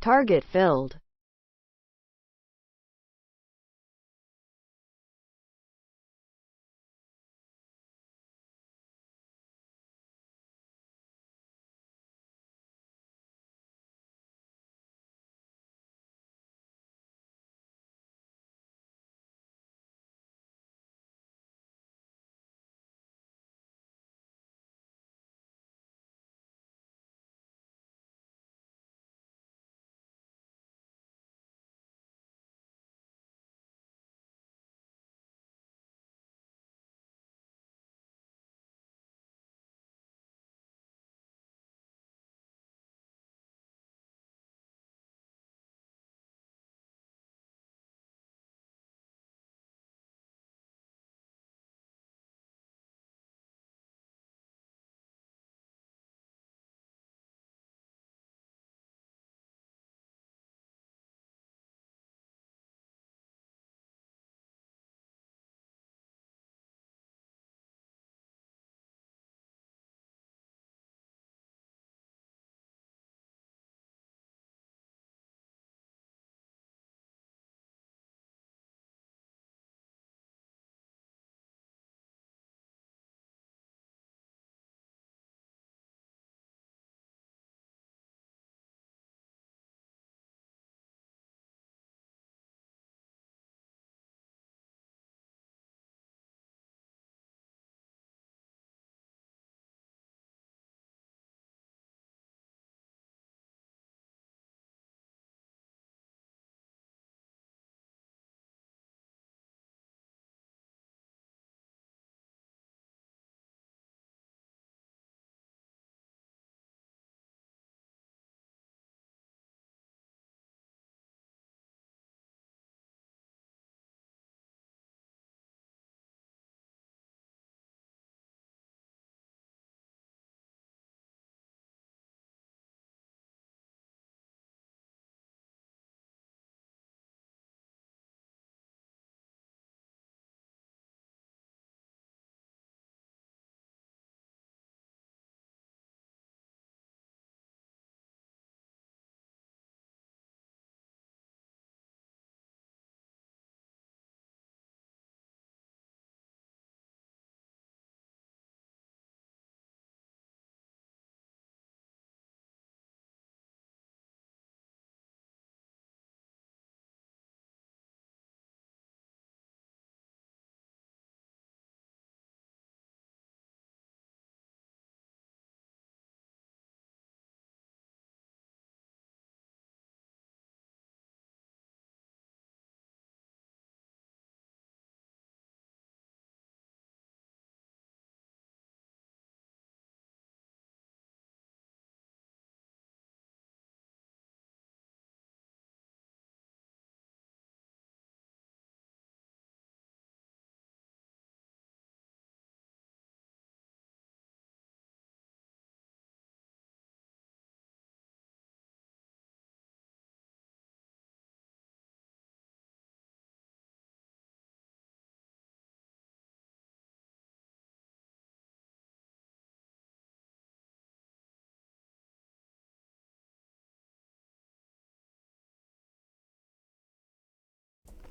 Target filled.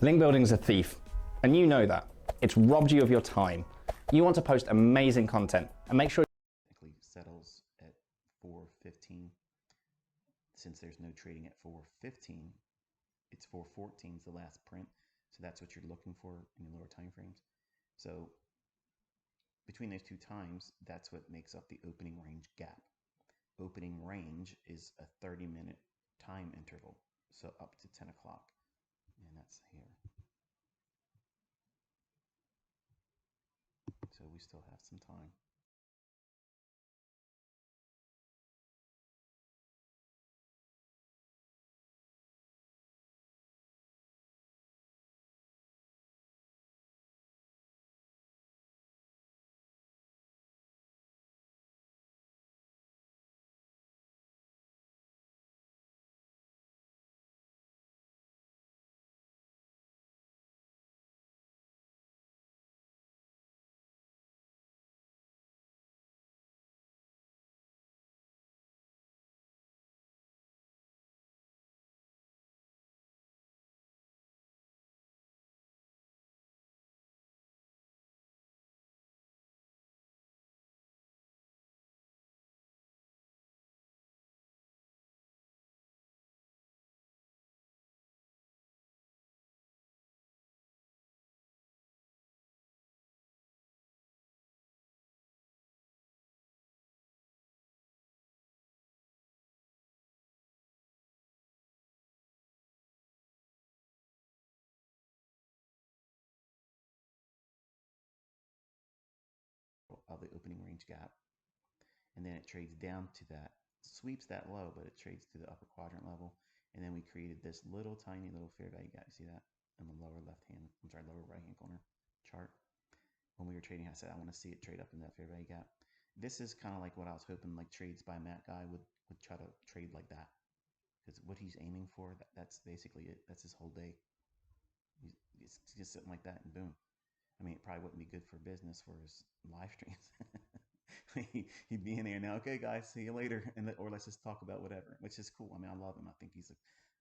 Link building is a thief, and you know that. It's robbed you of your time. You want to post amazing content and make sure settles at 4:15. Since there's no trading at 4:15, it's 4:14 is the last print. So that's what you're looking for in your lower time frames. So between those two times, that's what makes up the opening range gap. Opening range is a 30-minute time interval, so up to 10 o'clock, and that's here. So we still have some time. range gap. And then it trades down to that, sweeps that low, but it trades to the upper quadrant level. And then we created this little tiny little fair value gap. You see that in the lower lower right hand corner chart. When we were trading, I said I want to see it trade up in that fair value gap. This is kind of like what I was hoping like Trades by Matt guy would try to trade like that, because what he's aiming for, that's basically it. That's his whole day. It's just something like that, and boom. I mean, it probably wouldn't be good for business for his live streams. He'd be in there now. Okay, guys, see you later, or let's just talk about whatever, which is cool. I mean, I love him. I think he's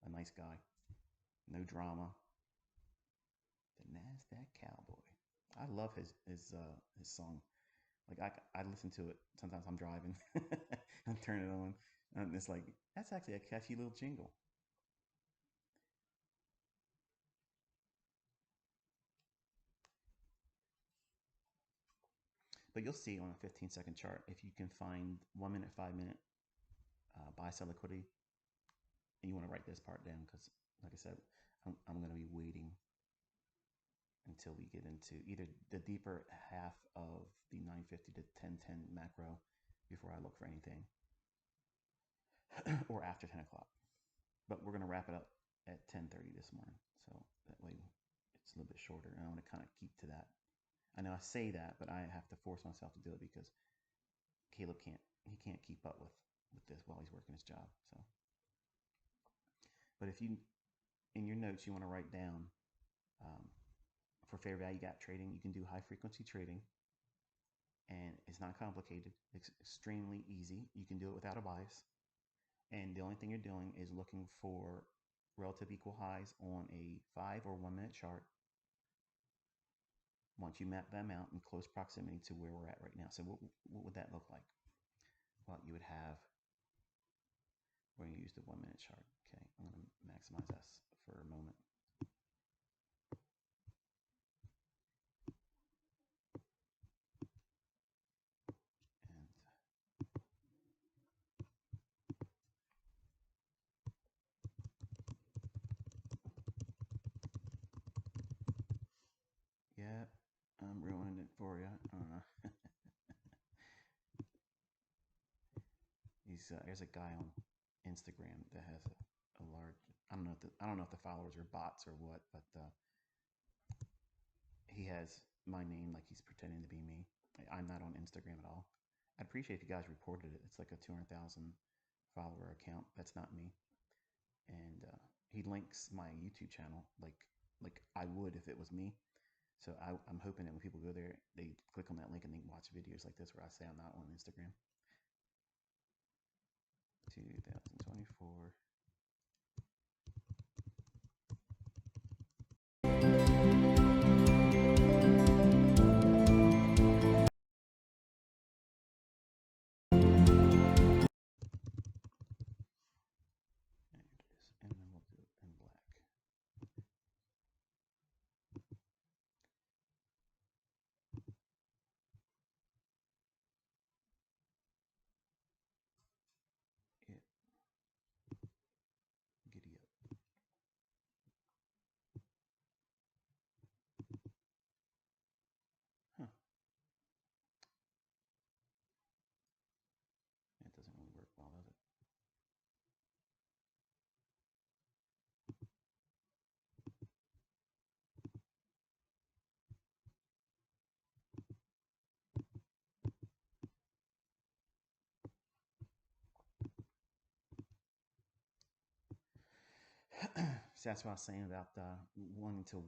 a nice guy. No drama. The NASDAQ Cowboy. I love his song. Like I listen to it sometimes. I'm driving, I turn it on, and it's like that's actually a catchy little jingle. But you'll see on a 15-second chart, if you can find 1 minute, 5 minute buy sell liquidity, and you want to write this part down, because like I said, I'm going to be waiting until we get into either the deeper half of the 950 to 1010 macro before I look for anything, or after 10 o'clock. But we're going to wrap it up at 10:30 this morning, so that way it's a little bit shorter, and I want to kind of keep to that. I know I say that, but I have to force myself to do it because Caleb can't keep up with this while he's working his job. So, but if you, in your notes, you want to write down for fair value gap trading, you can do high frequency trading, and it's not complicated. It's extremely easy. You can do it without a bias, and the only thing you're doing is looking for relative equal highs on a 5 or 1 minute chart. Once you map them out in close proximity to where we're at right now. So what would that look like? Well, you would have, we're going to use the 1 minute chart. Okay, I'm going to maximize this for a moment. Yeah, I'm ruining it for you. There's a guy on Instagram that has a large. I don't know if the followers are bots or what, but he has my name like he's pretending to be me. I'm not on Instagram at all. I'd appreciate if you guys reported it. It's like a 200,000 follower account. That's not me. And he links my YouTube channel like I would if it was me. So I'm hoping that when people go there, they click on that link and they can watch videos like this where I say I'm not on Instagram. 2024. And then we'll do it in black. Giddy up. Huh. It doesn't really work well, does it? So that's what I was saying about wanting to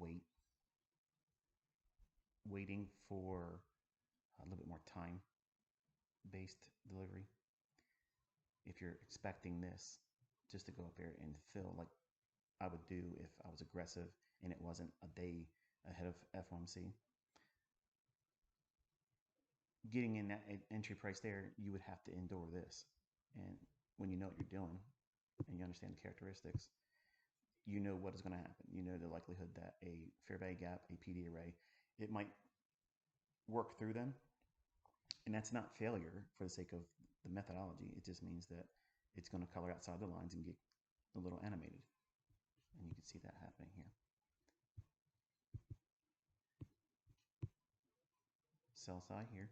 waiting for a little bit more time-based delivery. If you're expecting this just to go up there and fill like I would do if I was aggressive and it wasn't a day ahead of FOMC, getting in that entry price there, you would have to endure this. And when you know what you're doing and you understand the characteristics, you know what is going to happen. You know the likelihood that a fair value gap, a PD array, it might work through them. And that's not failure for the sake of the methodology. It just means that it's going to color outside the lines and get a little animated. And you can see that happening here. Sell side here.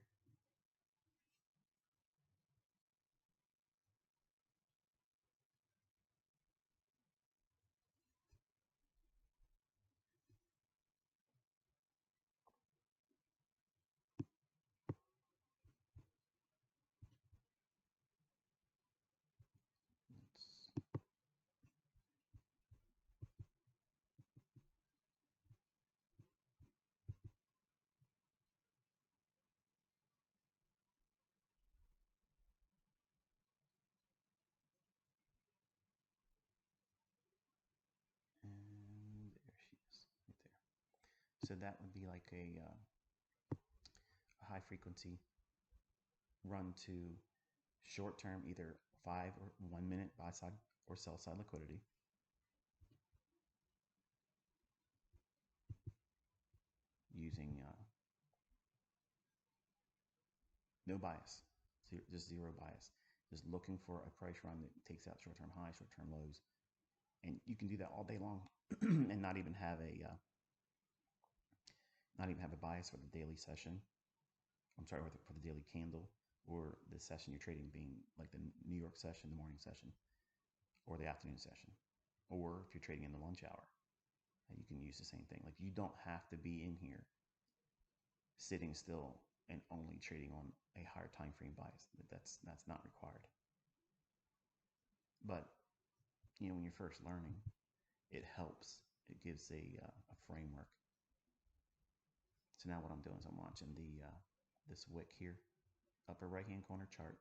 So that would be like a high frequency run to short term, either 5 or 1 minute buy side or sell side liquidity. Using no bias, just zero bias. Just looking for a price run that takes out short term highs, short term lows. And you can do that all day long and not even have a bias for the daily session. I'm sorry, for the daily candle, or the session you're trading being like the New York session, the morning session, or the afternoon session, or if you're trading in the lunch hour, you can use the same thing. Like, you don't have to be in here sitting still and only trading on a higher time frame bias. That's not required. But when you're first learning, it helps. It gives a framework. So now what I'm doing is I'm watching this wick here, upper right hand corner chart.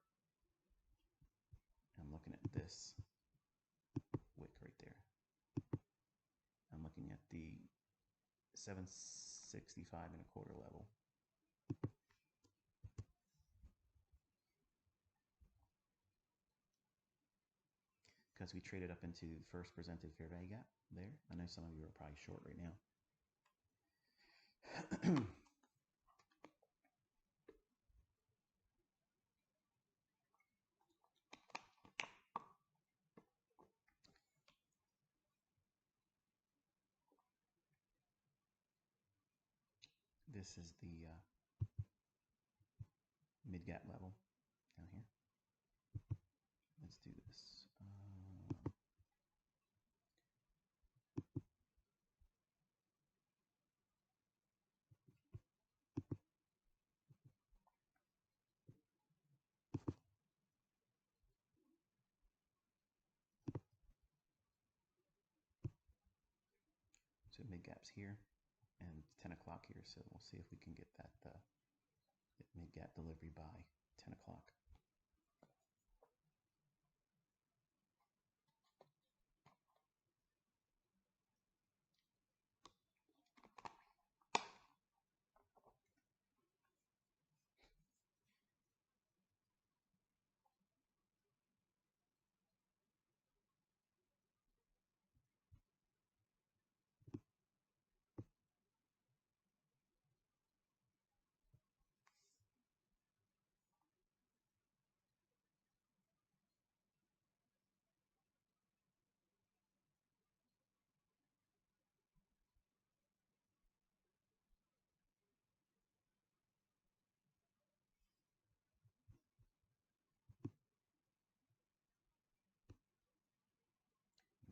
I'm looking at this wick right there. I'm looking at the 765.25 level. Because we traded up into first presented fair value gap there. I know some of you are probably short right now. This is the mid-gap level down here. Let's do this. So mid-gap's here and 10 o'clock here. So we'll see if we can get that mid-gap delivery by 10 o'clock.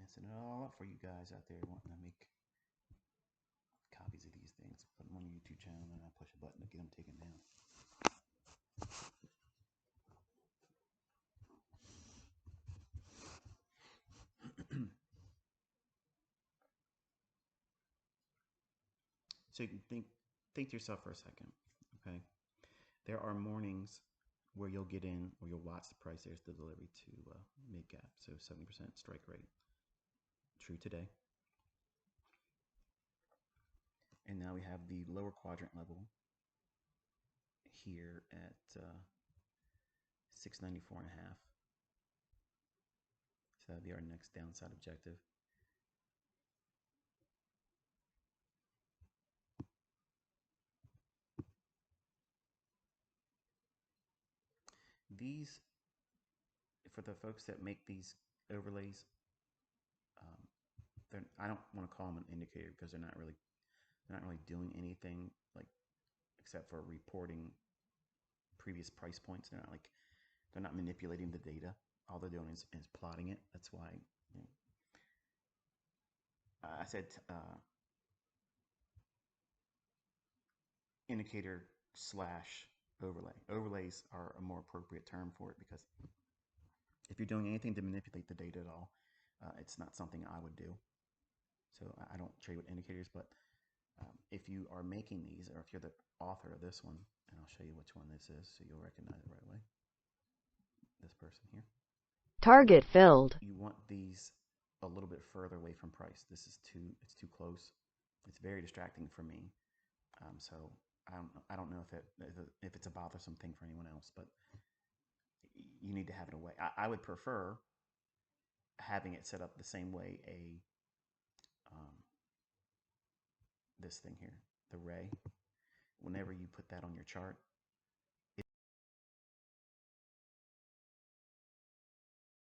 Messing it all up for you guys out there wanting to make copies of these things. Put them on your YouTube channel, and I push a button to get them taken down. So you can think to yourself for a second, okay? There are mornings where you'll get in, or you'll watch the price. There's the delivery to mid-gap, so 70% strike rate. True today. And now we have the lower quadrant level here at 694.5. So that'd be our next downside objective. These, for the folks that make these overlays, I don't want to call them an indicator, because they're not really doing anything, like, except for reporting previous price points. They're not manipulating the data. All they're doing is plotting it. That's why I said indicator / overlay. Overlays are a more appropriate term for it, because if you're doing anything to manipulate the data at all, it's not something I would do. So I don't trade with indicators, but if you are making these, or if you're the author of this one, and I'll show you which one this is so you'll recognize it right away. This person here. Target filled. You want these a little bit further away from price. It's too close. It's very distracting for me So I don't know if it's a bothersome thing for anyone else, but you need to have it away. I would prefer having it set up the same way this thing here, the ray. Whenever you put that on your chart,